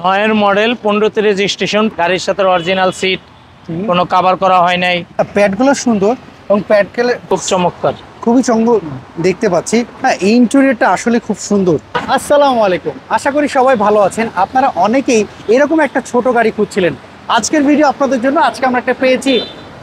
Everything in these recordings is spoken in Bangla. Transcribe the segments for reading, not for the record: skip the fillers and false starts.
নয়ের মডেল 15 রেজিস্ট্রেশন, গাড়ির সাথে অরিজিনাল সিট, কোনো কভার করা হয় নাই। প্যাডগুলো সুন্দর এবং প্যাডগুলো খুব চমৎকার, খুবই চমৎকার দেখতে পাচ্ছি। হ্যাঁ, ইন্টেরিয়রটা আসলে খুব সুন্দর। আসসালামু আলাইকুম, আশা করি সবাই ভালো আছেন। আপনারা অনেকেই এরকম একটা ছোট গাড়ি খুঁজছিলেন। আজকের ভিডিও আপনাদের জন্য। আজকে আমরা একটা পেয়েছি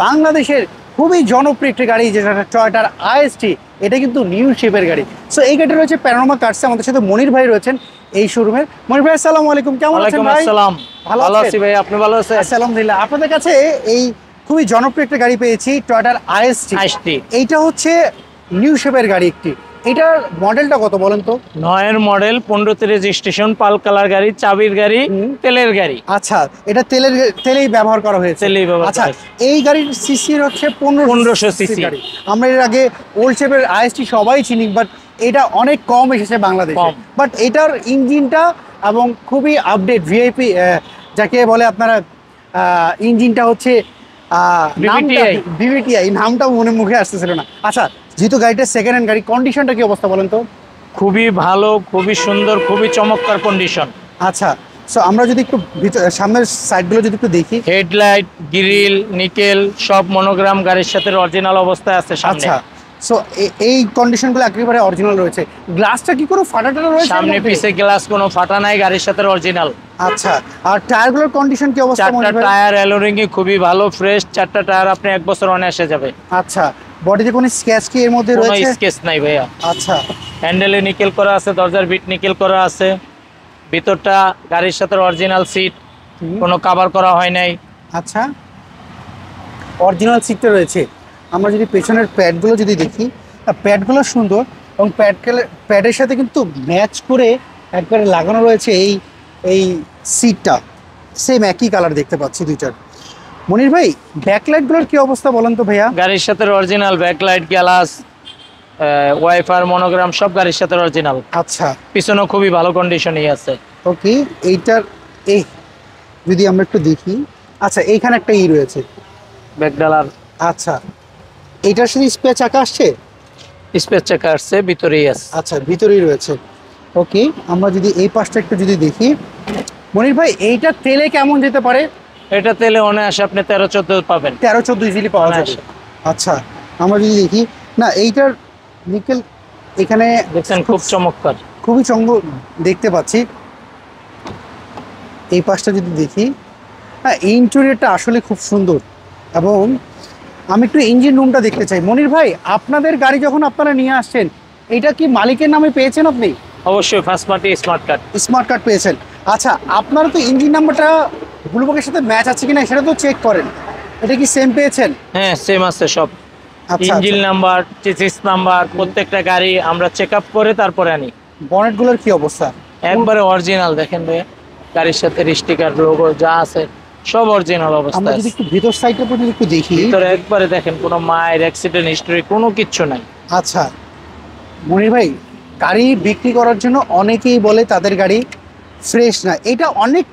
বাংলাদেশের খুবই জনপ্রিয় একটি গাড়ি, যেটা টয়োটার আইএসটি। এটা কিন্তু নিউ শেপের গাড়ি। সো এই গাড়িটা রয়েছে প্যানোরামা কার্সে। আমাদের সাথে মনির ভাই রয়েছেন এই শোরুমের। মনির ভাই আসসালামু আলাইকুম, কেমন আছেন ভাই? আসসালাম, ভালো আছি ভাই, আপনি ভালো আছেন? আলহামদুলিল্লাহ। আপনাদের কাছে এই খুবই জনপ্রিয় একটা গাড়ি পেয়েছি, টয়োটার আইএসটি। এইটা হচ্ছে নিউ শেপের গাড়ি একটি। এটার মডেলটা কত বলেন তো? 9 মডেল 15 রেজিস্ট্রেশন, পাল কালার গাড়ি, চাবির গাড়ি, তেলের গাড়ি। আচ্ছা, এটা তেলেই ব্যবহার করা হয়েছে। আচ্ছা, এই গাড়ির সিসি হচ্ছে 1500 সিসি গাড়ি। আমরা এর আগে ওল্ড শেপের আইএসটি সবাই চিনি, বাট এটা অনেক কম এসেছে বাংলাদেশে। বাট এটার ইঞ্জিনটা এবং খুবই আপডেট, ভিআইপি যাকে বলে আপনারা, ইঞ্জিনটা হচ্ছে ভিভিটিআই, নামটাও মুখে আসতেছিল না। আচ্ছা, যেহেতু গাড়িটা সেকেন্ড হ্যান্ড গাড়ি, কন্ডিশনটা কি অবস্থা বলেন তো? খুবই ভালো, খুবই সুন্দর, খুবই চমৎকার কন্ডিশন। আচ্ছা, সো আমরা যদি একটু সামনের সাইডগুলো যদি একটু দেখি। হেডলাইট, গ্রিল, নিকেল সব মনোগ্রাম গাড়ির সাথে অরিজিনাল অবস্থায় আছে সামনে। আচ্ছা, সো এই কন্ডিশনগুলো একেবারে অরিজিনাল রয়েছে। গ্লাসটা কি কোনো ফাটা রয়েছে? সামনে পিছে গ্লাস কোনো ফাটা নাই, গাড়ির সাথে অরিজিনাল। আচ্ছা, আর টায়ারগুলোর কন্ডিশন কি অবস্থা? চারটা টায়ার অ্যালোরিং খুবই ভালো, ফ্রেশ। চারটা টায়ার আপনি 1 বছর অনায়াসে যাবে। আচ্ছা, বডিতে কোনো স্ক্র্যাচ কি এর মধ্যে রয়েছে? কোনো স্ক্র্যাচ নাই ভাইয়া। আচ্ছা, হ্যান্ডেলে নিকেল করা আছে, দরজার বিট নিকেল করা আছে, ভিতরটা গাড়ির সাথে অরিজিনাল সিট, কোনো কভার করা হয় নাই। আচ্ছা, অরিজিনাল সিটটা রয়েছে। আমরা যদি পেছনের প্যাডগুলো যদি দেখি, প্যাডগুলো সুন্দর এবং প্যাডের সাথে কিন্তু ম্যাচ করে একবারে লাগানো রয়েছে এই সিটটা। সেম একই কালার দেখতে পাচ্ছি দুইটার। মনির ভাই, ব্যাকলাইটগুলোর কি অবস্থা বলেন তো ভাইয়া? গাড়ির সাথে original backlight, glass, wiper, monogram সব গাড়ির সাথে অরিজিনাল। আচ্ছা, পিছনেও খুবই ভালো কন্ডিশনই আছে। ওকে, এইটার যদি আমরা একটু দেখি। আচ্ছা, এইখানে একটা রয়েছে ব্যাকডালার। আচ্ছা, এইটার সাথে স্পেয়ার চাকা আসছে? স্পেস চাকা আসছে, ভিতরেই আছে। আচ্ছা, ভিতরেই রয়েছে। ওকে, আমরা যদি এই পাশটা একটু যদি দেখি। মনির ভাই, এইটা তেলে কেমন যেতে পারে? এটা তেলে অনায়াসে আপনি 13-14 পাবেন। 13-14 ইজিলি পাওয়া যাবে। আচ্ছা, আমরা যদি দেখি না, এইটার নিকেল এখানে দেখছেন, খুব চমৎকার, খুবই চমৎকার দেখতে পাচ্ছি। এই পাশটা যদি দেখি, হ্যাঁ, ইন্টেরিয়রটা আসলে খুব সুন্দর। এবং আমি একটু ইঞ্জিন রুমটা দেখতে চাই। মনির ভাই, আপনাদের গাড়ি যখন আপনারা নিয়ে আসছেন, এটা কি মালিকের নামে পেয়েছেন আপনি? অবশ্যই ফার্স্ট পার্টি স্মার্ট কার্ড পেয়েছেন। আচ্ছা, আপনারা তো ইঞ্জিন নাম্বারটা ব্লুবুকের সাথে ম্যাচ আছে কিনা সেটা তো চেক করেন। এটা কি সেম পেয়েছেন? হ্যাঁ, সেম আছে সব। আচ্ছা, ইঞ্জিন নাম্বার, চেসিস নাম্বার, প্রত্যেকটা গাড়ি আমরা চেক আপ করে তারপরে আনি। বনেটগুলোর কি অবস্থা? একবারে অরিজিনাল। দেখেন ভাই, গাড়ির সাথে স্টিকার, লোগো যা আছে সব অরিজিনাল আমরা অবস্থায় যদি আছে। একটু ভিতর সাইডের উপর যদি একটু দেখি, ভিতরে একবারে দেখেন, কোনো মায়ের অ্যাক্সিডেন্ট হিস্টরি কোনো কিচ্ছু নাই। আচ্ছা, মনির ভাই, গাড়ি বিক্রি করার জন্য অনেকেই বলে তাদের গাড়ি ফ্রেশ না। এটা অনেক